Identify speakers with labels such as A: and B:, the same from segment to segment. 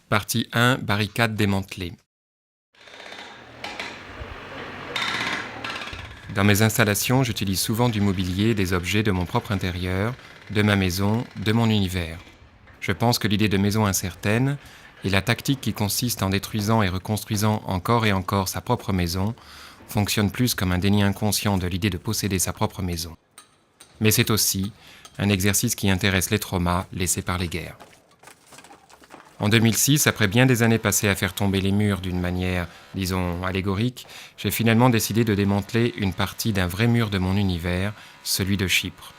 A: Partie 1, barricade démantelée. Dans mes installations, j'utilise souvent du mobilier et des objets de mon propre intérieur, de ma maison, de mon univers. Je pense que l'idée de maison incertaine et la tactique qui consiste en détruisant et reconstruisant encore et encore sa propre maison fonctionne plus comme un déni inconscient de l'idée de posséder sa propre maison. Mais c'est aussi un exercice qui intéresse les traumas laissés par les guerres. En 2006, après bien des années passées à faire tomber les murs d'une manière, disons, allégorique, j'ai finalement décidé de démanteler une partie d'un vrai mur de mon univers, celui de Chypre.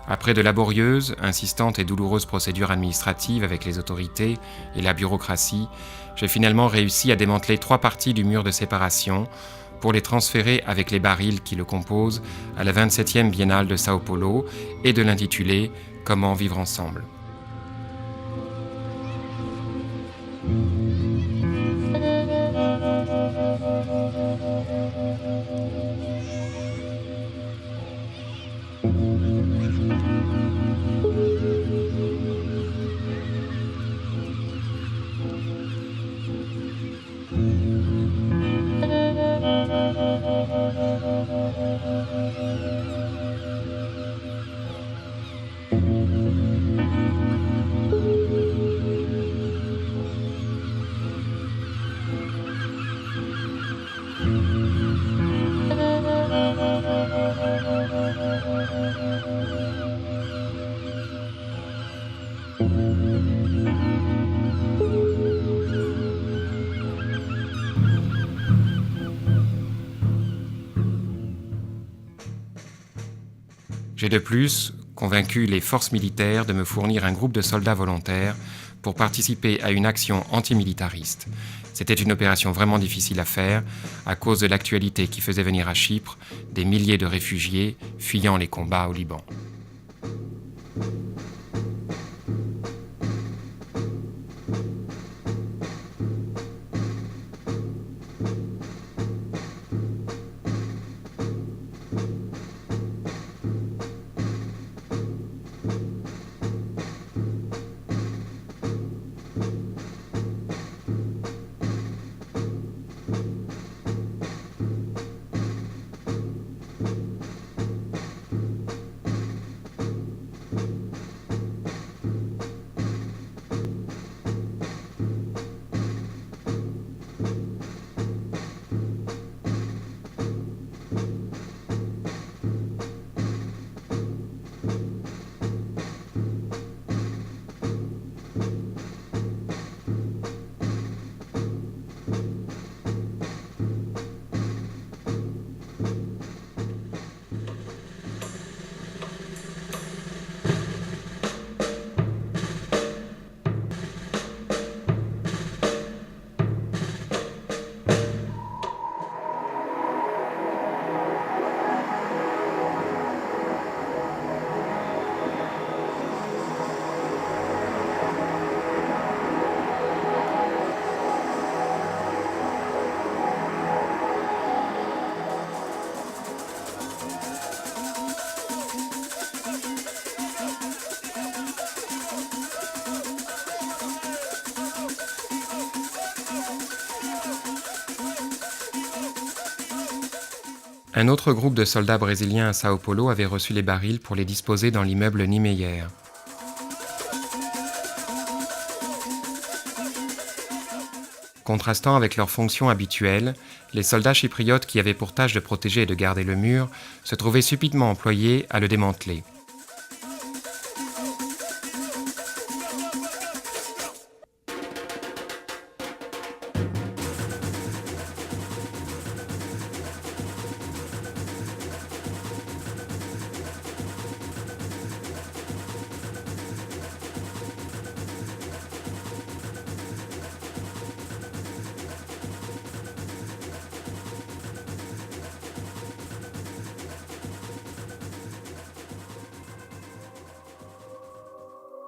A: Après de laborieuses, insistantes et douloureuses procédures administratives avec les autorités et la bureaucratie, j'ai finalement réussi à démanteler 3 parties du mur de séparation pour les transférer avec les barils qui le composent à la 27e Biennale de Sao Paulo et de l'intituler « Comment vivre ensemble ». J'ai de plus convaincu les forces militaires de me fournir un groupe de soldats volontaires pour participer à une action antimilitariste. C'était une opération vraiment difficile à faire à cause de l'actualité qui faisait venir à Chypre des milliers de réfugiés fuyant les combats au Liban. Un autre groupe de soldats brésiliens à Sao Paulo avait reçu les barils pour les disposer dans l'immeuble Niemeyer. Contrastant avec leurs fonctions habituelles, les soldats chypriotes qui avaient pour tâche de protéger et de garder le mur se trouvaient subitement employés à le démanteler.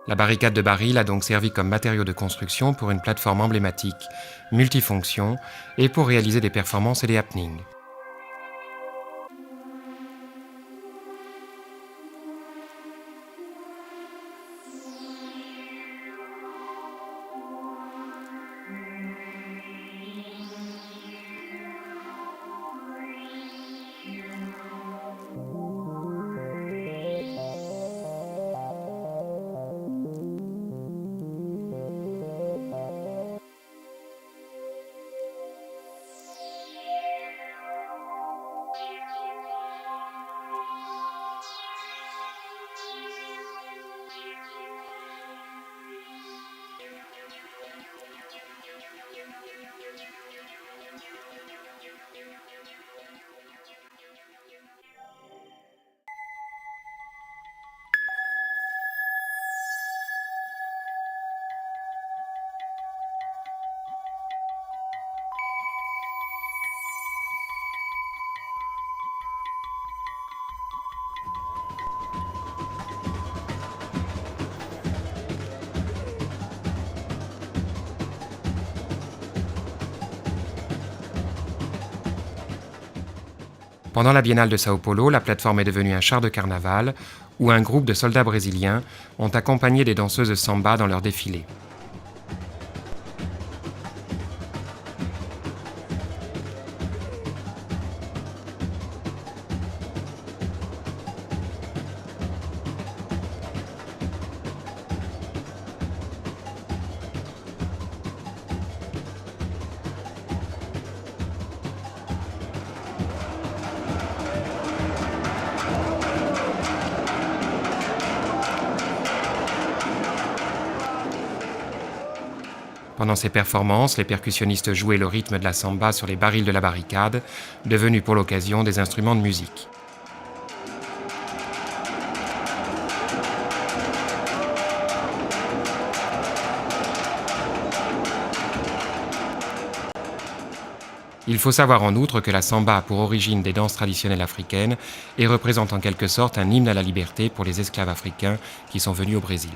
A: La barricade de baril a donc servi comme matériau de construction pour une plateforme emblématique, multifonction, et pour réaliser des performances et des happenings. Pendant la Biennale de Sao Paulo, la plateforme est devenue un char de carnaval où un groupe de soldats brésiliens ont accompagné des danseuses samba dans leur défilé. Pendant ces performances, les percussionnistes jouaient le rythme de la samba sur les barils de la barricade, devenus pour l'occasion des instruments de musique. Il faut savoir en outre que la samba a pour origine des danses traditionnelles africaines et représente en quelque sorte un hymne à la liberté pour les esclaves africains qui sont venus au Brésil.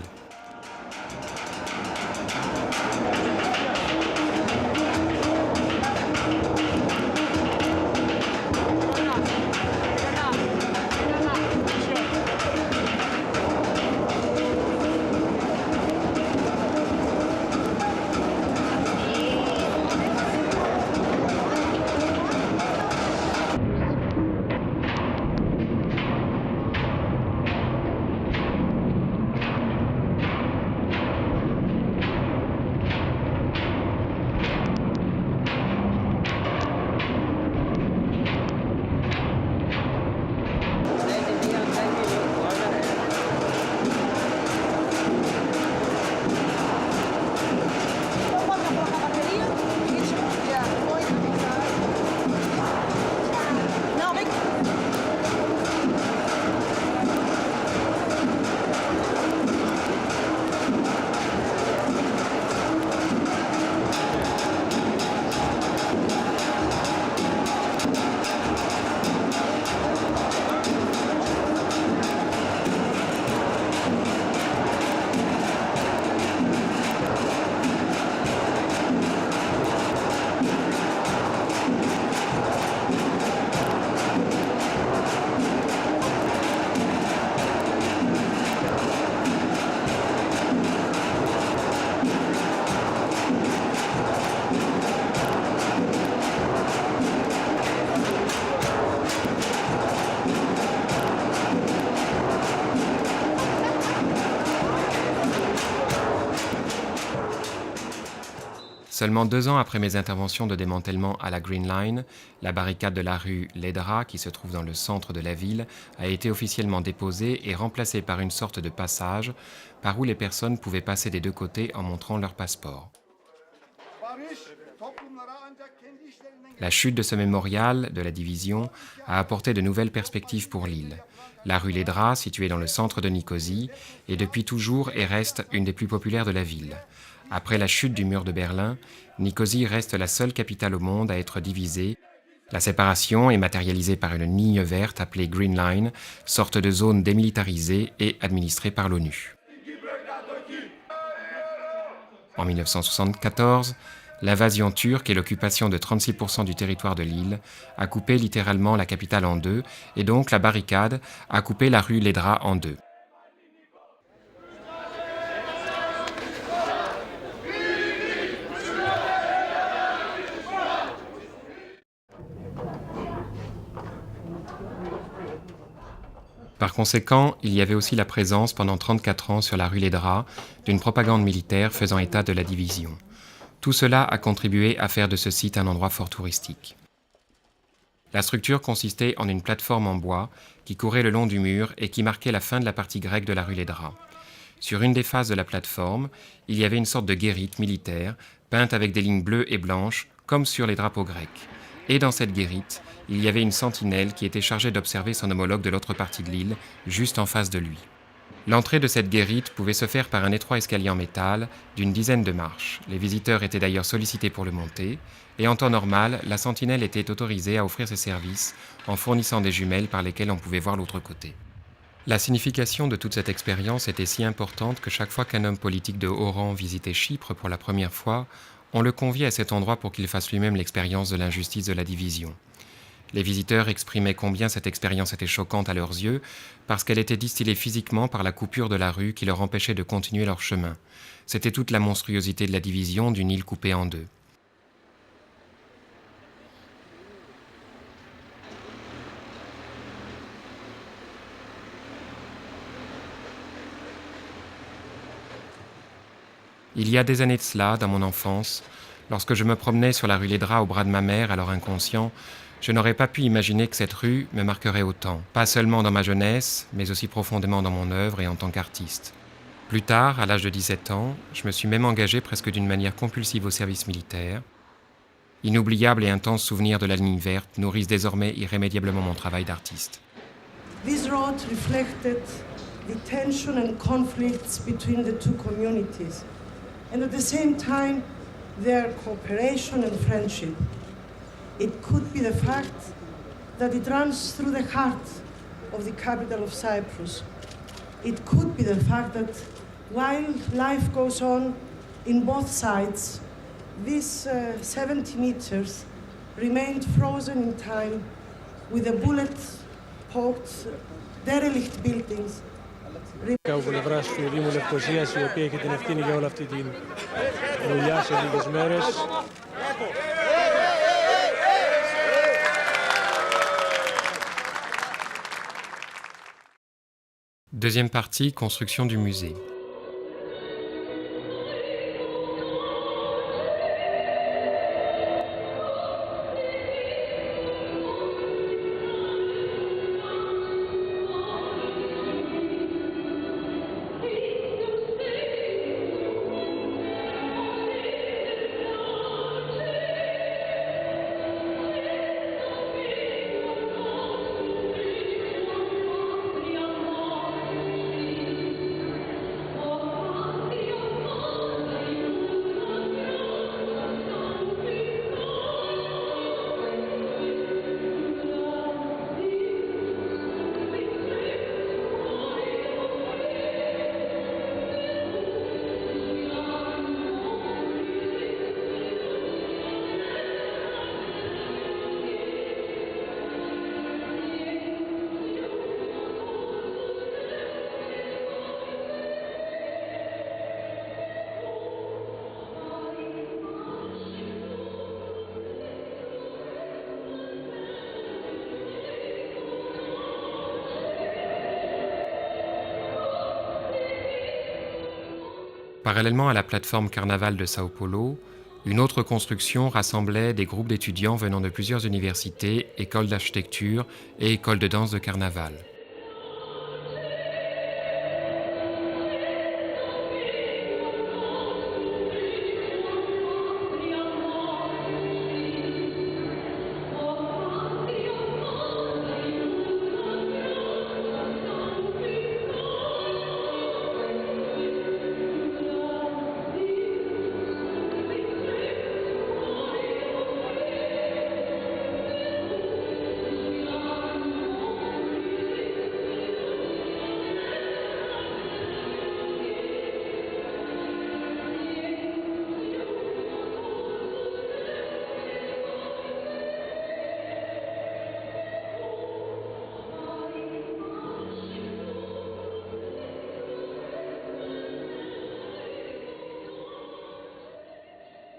A: Seulement 2 ans après mes interventions de démantèlement à la Green Line, la barricade de la rue Ledra, qui se trouve dans le centre de la ville, a été officiellement déposée et remplacée par une sorte de passage par où les personnes pouvaient passer des deux côtés en montrant leur passeport. La chute de ce mémorial de la division a apporté de nouvelles perspectives pour l'île. La rue Ledra, située dans le centre de Nicosie, est depuis toujours et reste une des plus populaires de la ville. Après la chute du mur de Berlin, Nicosie reste la seule capitale au monde à être divisée. La séparation est matérialisée par une ligne verte appelée Green Line, sorte de zone démilitarisée et administrée par l'ONU. En 1974, l'invasion turque et l'occupation de 36% du territoire de l'île a coupé littéralement la capitale en deux, et donc la barricade a coupé la rue Ledra en deux. Par conséquent, il y avait aussi la présence pendant 34 ans sur la rue Ledra d'une propagande militaire faisant état de la division. Tout cela a contribué à faire de ce site un endroit fort touristique. La structure consistait en une plateforme en bois qui courait le long du mur et qui marquait la fin de la partie grecque de la rue Ledra. Sur une des faces de la plateforme, il y avait une sorte de guérite militaire peinte avec des lignes bleues et blanches comme sur les drapeaux grecs. Et dans cette guérite, il y avait une sentinelle qui était chargée d'observer son homologue de l'autre partie de l'île, juste en face de lui. L'entrée de cette guérite pouvait se faire par un étroit escalier en métal d'une dizaine de marches. Les visiteurs étaient d'ailleurs sollicités pour le monter, et en temps normal, la sentinelle était autorisée à offrir ses services en fournissant des jumelles par lesquelles on pouvait voir l'autre côté. La signification de toute cette expérience était si importante que chaque fois qu'un homme politique de haut rang visitait Chypre pour la première fois, on le conviait à cet endroit pour qu'il fasse lui-même l'expérience de l'injustice de la division. Les visiteurs exprimaient combien cette expérience était choquante à leurs yeux, parce qu'elle était distillée physiquement par la coupure de la rue qui leur empêchait de continuer leur chemin. C'était toute la monstruosité de la division d'une île coupée en deux. Il y a des années de cela, dans mon enfance, lorsque je me promenais sur la rue Ledra au bras de ma mère, alors inconscient, je n'aurais pas pu imaginer que cette rue me marquerait autant, pas seulement dans ma jeunesse, mais aussi profondément dans mon œuvre et en tant qu'artiste. Plus tard, à l'âge de 17 ans, je me suis même engagé presque d'une manière compulsive au service militaire. Inoubliables et intenses souvenirs de la ligne verte nourrissent désormais irrémédiablement mon travail d'artiste.
B: This road reflected the tension and conflicts between the two communities, and at the same time, their cooperation and friendship. It could be the fact that it runs through the heart of the capital of Cyprus. It could be the fact that while life goes on in both sides, these 70 meters remained frozen in time with the bullet-poked derelict buildings.
C: Από πλευράς του Δήμου Λευκωσίας, η οποία έχει την ευθύνη για όλη αυτή τη δουλειά σε λίγες μέρες.
A: Deuxième partie, construction du musée. Parallèlement à la plateforme Carnaval de Sao Paulo, une autre construction rassemblait des groupes d'étudiants venant de plusieurs universités, écoles d'architecture et écoles de danse de carnaval.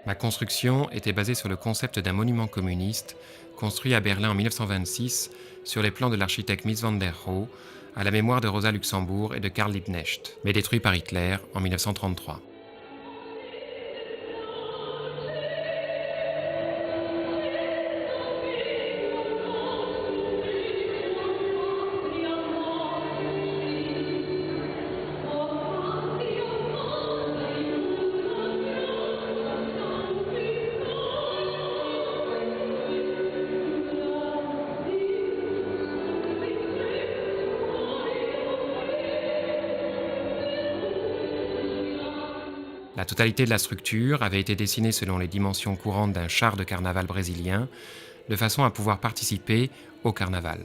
A: Ma construction était basée sur le concept d'un monument communiste construit à Berlin en 1926 sur les plans de l'architecte Mies van der Rohe à la mémoire de Rosa Luxemburg et de Karl Liebknecht, mais détruit par Hitler en 1933. La totalité de la structure avait été dessinée selon les dimensions courantes d'un char de carnaval brésilien, de façon à pouvoir participer au carnaval.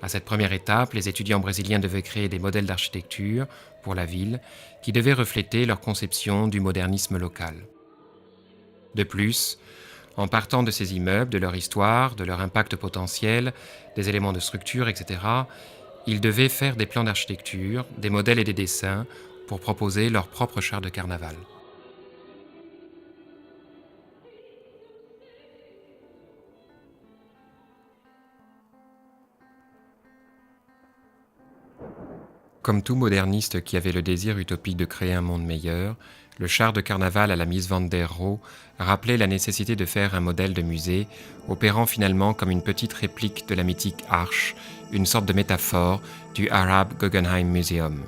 A: À cette première étape, les étudiants brésiliens devaient créer des modèles d'architecture pour la ville qui devaient refléter leur conception du modernisme local. De plus, en partant de ces immeubles, de leur histoire, de leur impact potentiel, des éléments de structure, etc., ils devaient faire des plans d'architecture, des modèles et des dessins pour proposer leur propre char de carnaval. Comme tout moderniste qui avait le désir utopique de créer un monde meilleur, le char de carnaval à la Mies van der Rohe rappelait la nécessité de faire un modèle de musée, opérant finalement comme une petite réplique de la mythique arche, une sorte de métaphore du Arab Guggenheim Museum.